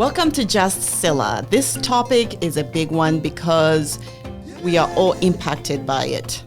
Welcome to Just Scylla. This topic is a big one because we are all impacted by it.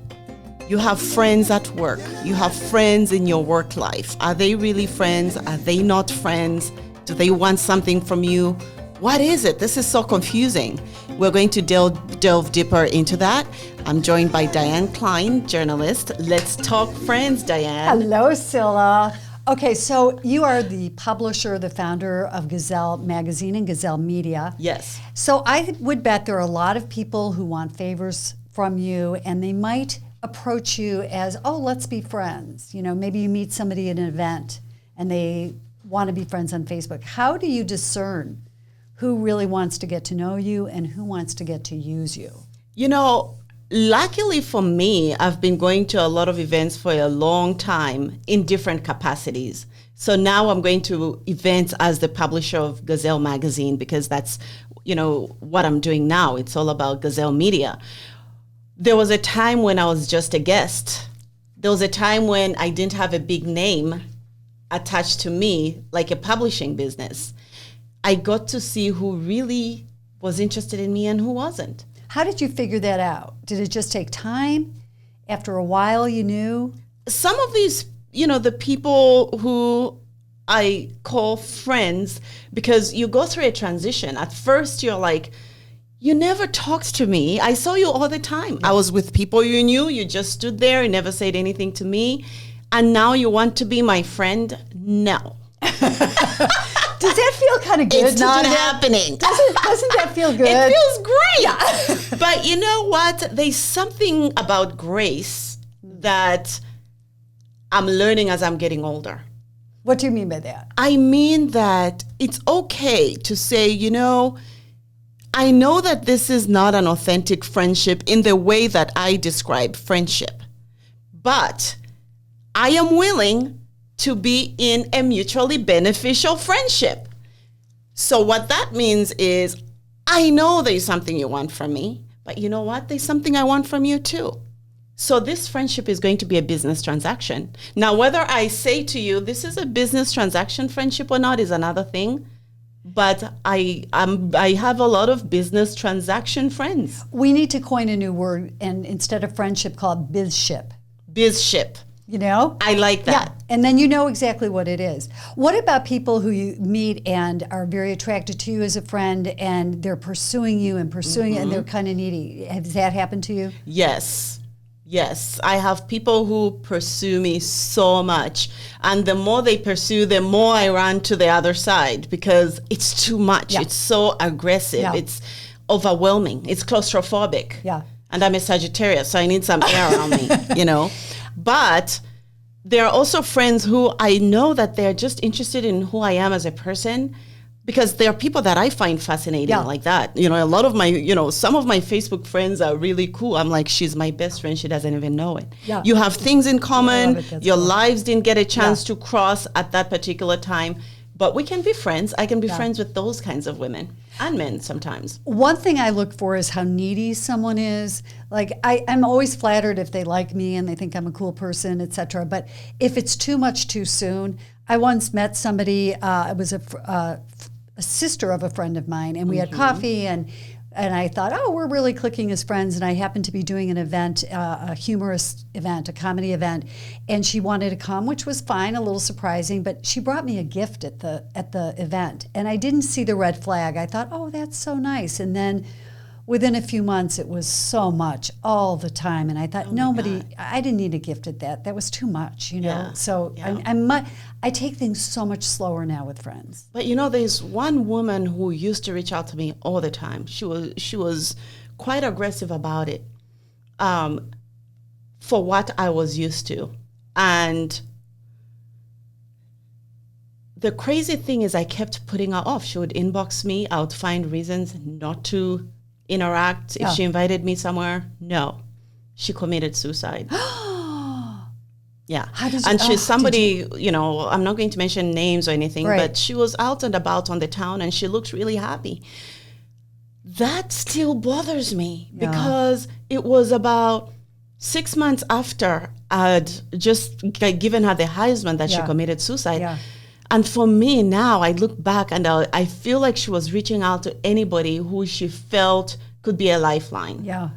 You have friends at work. You have friends in your work life. Are they really friends? Are they not friends? Do they want something from you? What is it? This is so confusing. We're going to delve deeper into that. I'm joined by Diane Kline, journalist. Let's talk friends, Diane. Hello, Scylla. Okay, so you are the publisher, the founder of Gazelle magazine and Gazelle Media. Yes. So I would bet there are a lot of people who want favors from you, and they might approach you as, oh, let's be friends. You know, maybe you meet somebody at an event and they want to be friends on Facebook. How do you discern who really wants to get to know you and who wants to get to use you? You know, luckily for me, I've been going to a lot of events for a long time in different capacities. So now I'm going to events as the publisher of Gazelle magazine because that's, you know, what I'm doing now. It's all about Gazelle Media. There was a time when I was just a guest. There was a time when I didn't have a big name attached to me, like a publishing business. I got to see who really was interested in me and who wasn't. How did you figure that out? Did it just take time? After a while, you knew? Some of these, you know, the people who I call friends, because you go through a transition. At first, you're like, you never talked to me. I saw you all the time. I was with people you knew. You just stood there. You never said anything to me. And now you want to be my friend? No. Does that feel kind of good? It's not happening. Doesn't that feel good? It feels great. Yeah. But you know what? There's something about grace that I'm learning as I'm getting older. What do you mean by that? I mean that it's okay to say, you know, I know that this is not an authentic friendship in the way that I describe friendship, but I am willing to be in a mutually beneficial friendship. So what that means is, I know there's something you want from me, but you know what? There's something I want from you too. So this friendship is going to be a business transaction. Now, whether I say to you, this is a business transaction friendship or not is another thing. But I have a lot of business transaction friends. We need to coin a new word, and instead of friendship, call it bizship. Bizship. You know? I like that. Yeah, and then you know exactly what it is. What about people who you meet and are very attracted to you as a friend and they're pursuing you and pursuing you and they're kind of needy? Has that happened to you? Yes. Yes. I have people who pursue me so much. And the more they pursue, the more I run to the other side because it's too much. Yeah. It's so aggressive. Yeah. It's overwhelming. It's claustrophobic. Yeah. And I'm a Sagittarius, so I need some air around me, you know. But there are also friends who I know that they're just interested in who I am as a person because there are people that I find fascinating like that. You know, a lot of my, you know, some of my Facebook friends are really cool. I'm like, she's my best friend. She doesn't even know it. Yeah. You have things in common. Your lives didn't get a chance to cross at that particular time. But we can be friends. I can be friends with those kinds of women and men sometimes. One thing I look for is how needy someone is. Like, I'm always flattered if they like me and they think I'm a cool person, etc. But if it's too much too soon, I once met somebody, it was a sister of a friend of mine, and we had coffee, and I thought, oh, we're really clicking as friends. And I happened to be doing an event, a humorous event, a comedy event, and she wanted to come, which was fine, a little surprising. But she brought me a gift at the event, and I didn't see the red flag. I thought, oh, that's so nice. And then within a few months, it was so much all the time, and I thought, I didn't need a gift at that. That was too much, you know. Yeah. So I take things so much slower now with friends. But you know, there's one woman who used to reach out to me all the time. She was quite aggressive about it, for what I was used to, and the crazy thing is, I kept putting her off. She would inbox me. I would find reasons not to interact. If she invited me somewhere, no, she committed suicide. Yeah. And she's somebody, you know, I'm not going to mention names or anything, but she was out and about on the town and she looked really happy. That still bothers me because it was about 6 months after I'd just given her the Heisman that she committed suicide. Yeah. And for me now, I look back and I feel like she was reaching out to anybody who she felt could be a lifeline. Yeah.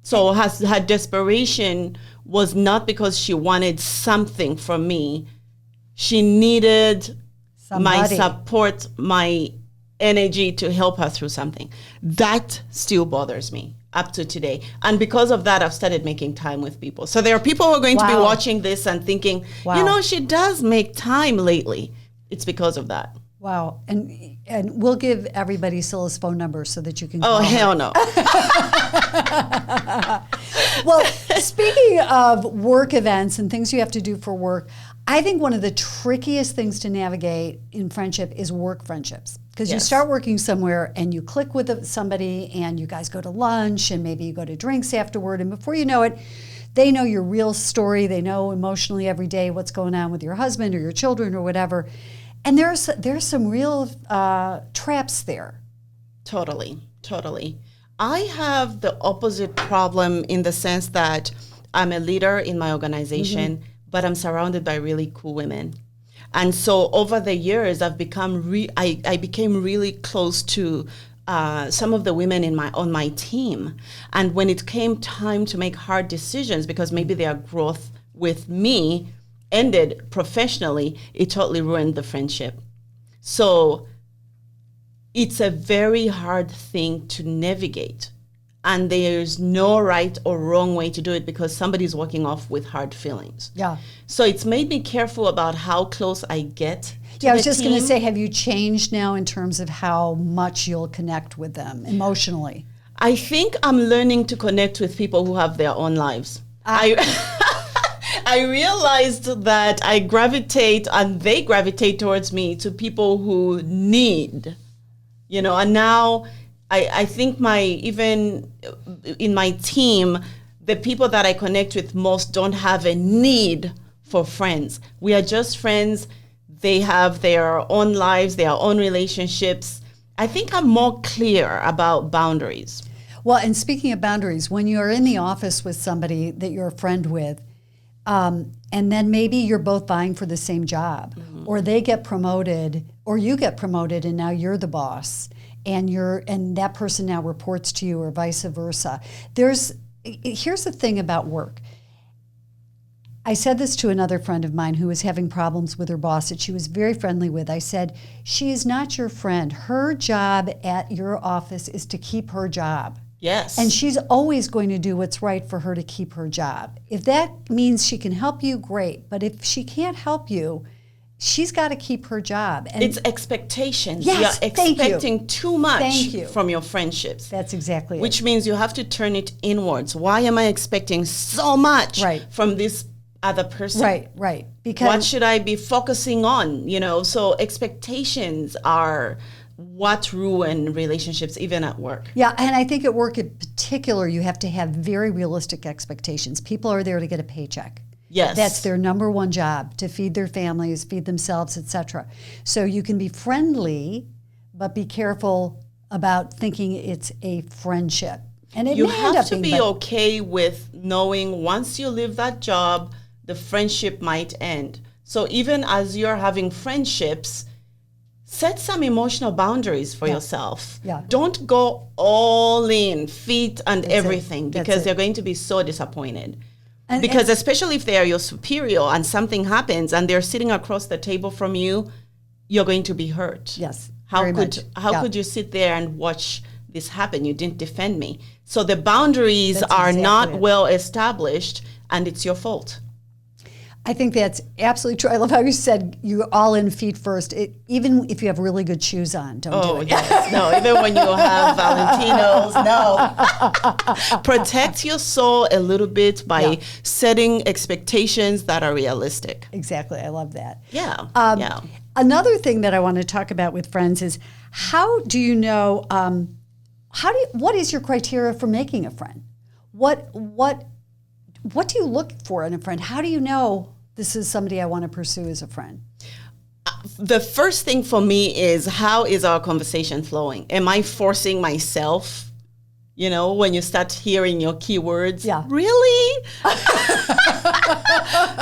So her desperation was not because she wanted something from me. She needed my support, my energy to help her through something. That still bothers me up to today. And because of that, I've started making time with people. So there are people who are going to be watching this and thinking, she does make time lately. It's because of that. Wow. And we'll give everybody Scylla's phone number so that you can call her. Hell no. Well, speaking of work events and things you have to do for work, I think one of the trickiest things to navigate in friendship is work friendships. Because you start working somewhere and you click with somebody and you guys go to lunch and maybe you go to drinks afterward. And before you know it, they know your real story. They know emotionally every day what's going on with your husband or your children or whatever. And there's some real traps there. Totally. I have the opposite problem in the sense that I'm a leader in my organization, but I'm surrounded by really cool women. And so over the years, I've become I became really close to some of the women on my team. And when it came time to make hard decisions, because maybe their growth with me ended professionally, it totally ruined the friendship. So it's a very hard thing to navigate. And there's no right or wrong way to do it because somebody's walking off with hard feelings. Yeah. So it's made me careful about how close I get to I was just going to say, have you changed now in terms of how much you'll connect with them emotionally? I think I'm learning to connect with people who have their own lives. I realized that I gravitate and they gravitate towards me to people who need, and now I think even in my team, the people that I connect with most don't have a need for friends. We are just friends. They have their own lives, their own relationships. I think I'm more clear about boundaries. Well, and speaking of boundaries, when you're in the office with somebody that you're a friend with, and then maybe you're both vying for the same job, or they get promoted, or you get promoted, and now you're the boss, and that person now reports to you, or vice versa. Here's the thing about work. I said this to another friend of mine who was having problems with her boss that she was very friendly with. I said, she is not your friend. Her job at your office is to keep her job. Yes. And she's always going to do what's right for her to keep her job. If that means she can help you, great. But if she can't help you, she's got to keep her job. And it's expectations. Yes, you're expecting too much from your friendships. That's exactly Which means you have to turn it inwards. Why am I expecting so much from this other person? Right. Because what should I be focusing on? So expectations are what ruin relationships, even at work. Yeah, and I think at work in particular, you have to have very realistic expectations. People are there to get a paycheck. Yes. That's their number one job, to feed their families, feed themselves, etc. So you can be friendly, but be careful about thinking it's a friendship. And you have to be okay with knowing once you leave that job, the friendship might end. So even as you're having friendships, set some emotional boundaries for yourself. Yeah. Don't go all in, feet and everything, because they're going to be so disappointed. Because especially if they are your superior and something happens and they're sitting across the table from you, you're going to be hurt. Yes. How could you sit there and watch this happen? You didn't defend me. So the boundaries are not well established, and it's your fault. I think that's absolutely true. I love how you said you're all in feet first. Even if you have really good shoes on, don't do it. Yes. No, even when you have Valentinos, no. Protect your soul a little bit by setting expectations that are realistic. Exactly. I love that. Yeah. Another thing that I want to talk about with friends is how do you know, what is your criteria for making a friend? What do you look for in a friend? How do you know this is somebody I want to pursue as a friend? The first thing for me is, how is our conversation flowing? Am I forcing myself You know, when you start hearing your keywords. Yeah. Really?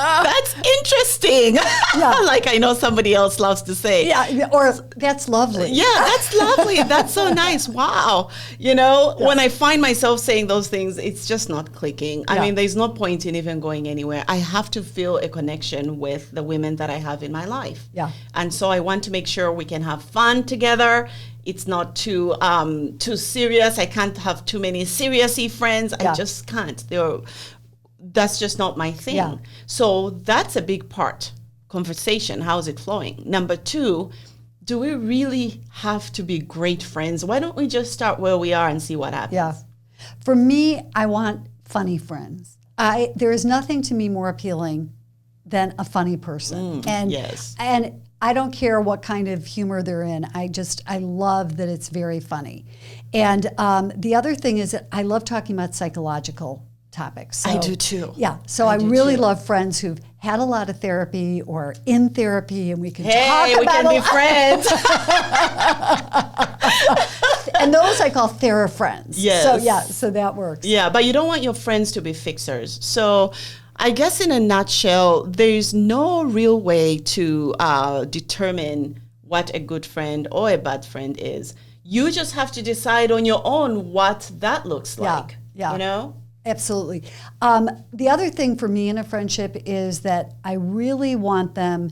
That's interesting. Yeah. Like I know somebody else loves to say. Yeah, or that's lovely. Yeah, that's lovely. That's so nice. Wow. You know, when I find myself saying those things, it's just not clicking. I mean, there's no point in even going anywhere. I have to feel a connection with the women that I have in my life. Yeah. And so I want to make sure we can have fun together. It's not too serious. I can't have too many seriously friends. I just can't. That's just not my thing. Yeah. So that's a big part. Conversation, how is it flowing? Number 2, do we really have to be great friends? Why don't we just start where we are and see what happens? Yeah. For me, I want funny friends. There is nothing to me more appealing than a funny person. And I don't care what kind of humor they're in. I love that it's very funny. And the other thing is that I love talking about psychological topics. So, I do too. Yeah. So I really love friends who've had a lot of therapy or in therapy, and we can talk about we can be friends. And those I call TheraFriends. Yes. So that works. Yeah, but you don't want your friends to be fixers. So I guess in a nutshell, there's no real way to determine what a good friend or a bad friend is. You just have to decide on your own what that looks like. Yeah. You know? Absolutely. The other thing for me in a friendship is that I really want them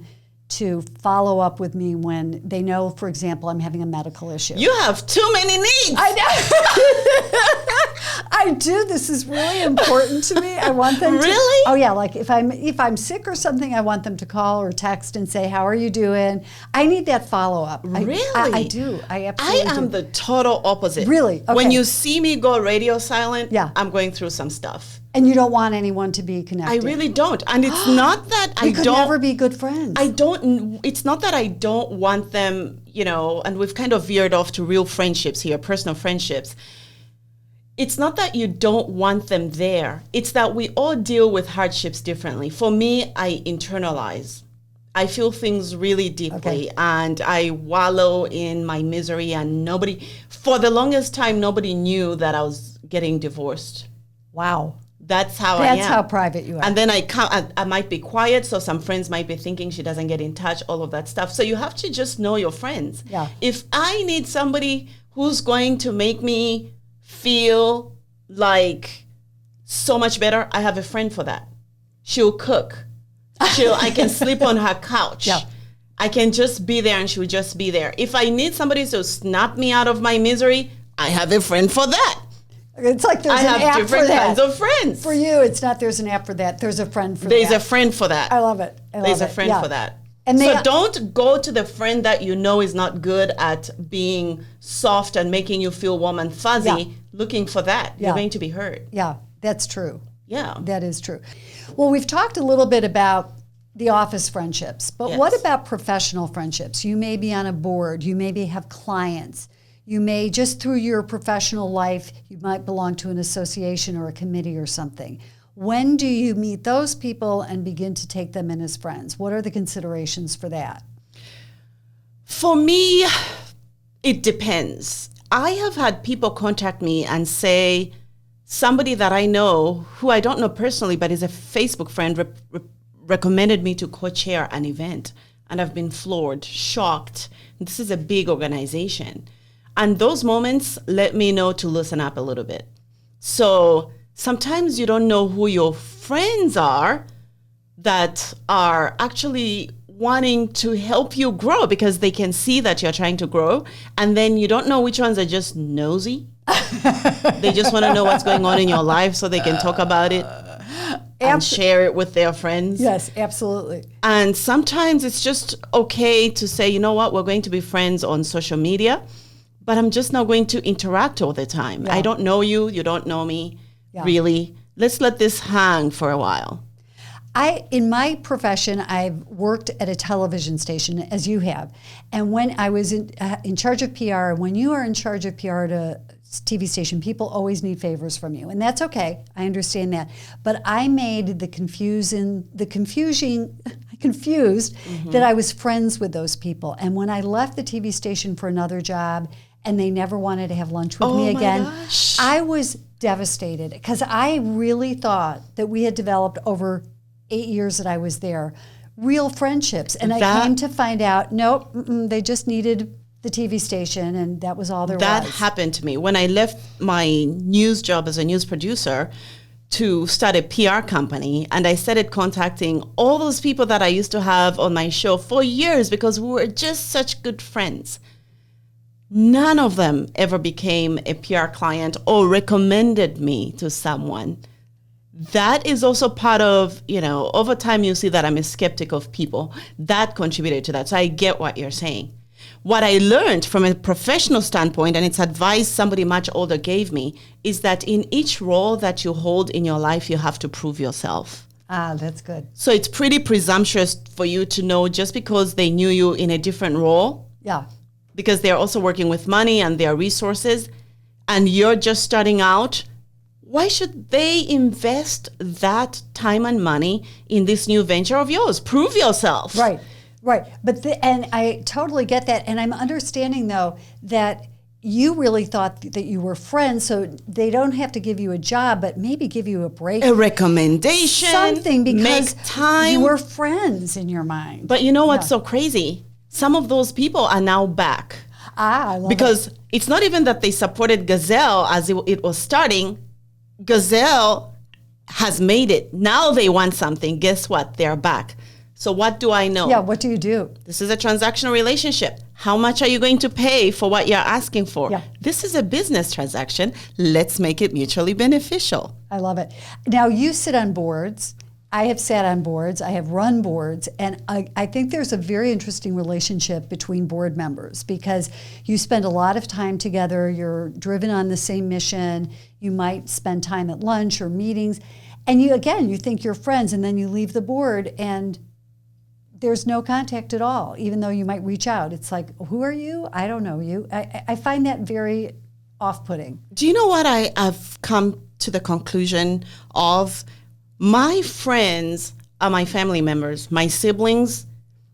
to follow up with me when they know, for example, I'm having a medical issue. You have too many needs. I know. I do. This is really important to me. I want them to. Really? Oh yeah. Like if I'm sick or something, I want them to call or text and say, "How are you doing?" I need that follow up. Really? I do. I absolutely do. I am the total opposite. Really? Okay. When you see me go radio silent, Yeah. I'm going through some stuff. And you don't want anyone to be connected. I really don't. And it's not that we could never be good friends. It's not that I don't want them, you know, and we've kind of veered off to real friendships here, personal friendships. It's not that you don't want them there. It's that we all deal with hardships differently. For me, I internalize. I feel things really deeply and I wallow in my misery, and for the longest time, nobody knew that I was getting divorced. Wow. That's how I am. That's how private you are. And then I might be quiet, so some friends might be thinking she doesn't get in touch, all of that stuff. So you have to just know your friends. Yeah. If I need somebody who's going to make me feel like so much better, I have a friend for that. She'll cook. I can sleep on her couch. Yeah. I can just be there and she'll just be there. If I need somebody to snap me out of my misery, I have a friend for that. It's like there's an app for that. I have different kinds of friends. For you, it's not there's an app for that. There's a friend for that. There's a friend for that. I love it. There's a friend for that. And so don't go to the friend that you know is not good at being soft and making you feel warm and fuzzy looking for that. You're going to be hurt. Yeah, that's true. Yeah. That is true. Well, we've talked a little bit about the office friendships, but what about professional friendships? You may be on a board, you maybe have clients, you may just through your professional life, you might belong to an association or a committee or something. When do you meet those people and begin to take them in as friends? What are the considerations for that? For me, it depends. I have had people contact me and say, somebody that I know, who I don't know personally, but is a Facebook friend, recommended me to co-chair an event. And I've been floored, shocked. This is a big organization. And those moments let me know to loosen up a little bit. So sometimes you don't know who your friends are that are actually wanting to help you grow because they can see that you're trying to grow. And then you don't know which ones are just nosy. They just want to know what's going on in your life so they can talk about it and share it with their friends. Yes, absolutely. And sometimes it's just okay to say, you know what, we're going to be friends on social media, but I'm just not going to interact all the time. I don't know you, you don't know me, really. Let's let this hang for a while. In my profession, I've worked at a television station, as you have. And when I was in charge of PR, when you are in charge of PR at a TV station, people always need favors from you. And that's okay. I understand that. But I made I confused that I was friends with those people. And when I left the TV station for another job and they never wanted to have lunch with Oh me my again. gosh. I was devastated because I really thought that we had developed over 8 years that I was there real friendships. And I came to find out, nope, they just needed the TV station, and that was all there was. That happened to me. When I left my news job as a news producer to start a PR company, and I started contacting all those people that I used to have on my show for years because we were just such good friends. None of them ever became a PR client or recommended me to someone. That is also part of, over time you see that I'm a skeptic of people. That contributed to that. So I get what you're saying. What I learned from a professional standpoint, and it's advice somebody much older gave me, is that in each role that you hold in your life, you have to prove yourself. Ah, that's good. So it's pretty presumptuous for you to know just because they knew you in a different role. Yeah. Because they're also working with money and their resources, and you're just starting out. Why should they invest that time and money in this new venture of yours? Prove yourself. Right. Right. And I totally get that. And I'm understanding, though, that you really thought that you were friends, so they don't have to give you a job, but maybe give you a break. A recommendation. Something, because make time. You were friends in your mind. But you know what's so crazy? Some of those people are now back. I love because it's not even that they supported Gazelle as it was starting. Gazelle has made it. Now they want something. Guess what? They're back. So what do I know? Yeah, what do you do? This is a transactional relationship. How much are you going to pay for what you're asking for? Yeah. This is a business transaction. Let's make it mutually beneficial. I love it. Now, you sit on boards. I have sat on boards. I have run boards. And I think there's a very interesting relationship between board members because you spend a lot of time together. You're driven on the same mission. You might spend time at lunch or meetings. And you think you're friends, and then you leave the board and there's no contact at all, even though you might reach out. It's like, who are you? I don't know you. I find that very off-putting. Do you know what I've come to the conclusion of? My friends are my family members, my siblings,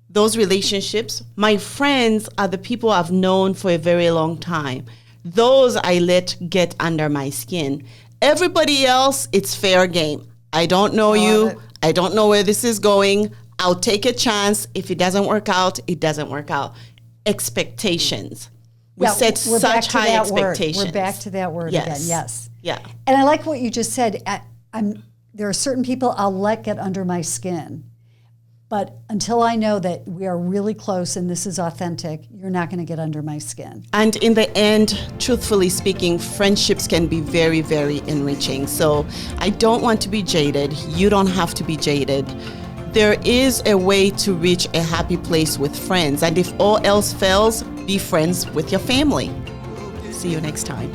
those relationships. My friends are the people I've known for a very long time. Those I let get under my skin. Everybody else, it's fair game. I don't know you. I don't know where this is going. I'll take a chance. If it doesn't work out, it doesn't work out. Expectations. We set such high expectations. We're back to that word again. Yes. Yeah. And I like what you just said. There are certain people I'll let get under my skin. But until I know that we are really close and this is authentic, you're not going to get under my skin. And in the end, truthfully speaking, friendships can be very, very enriching. So I don't want to be jaded. You don't have to be jaded. There is a way to reach a happy place with friends. And if all else fails, be friends with your family. See you next time.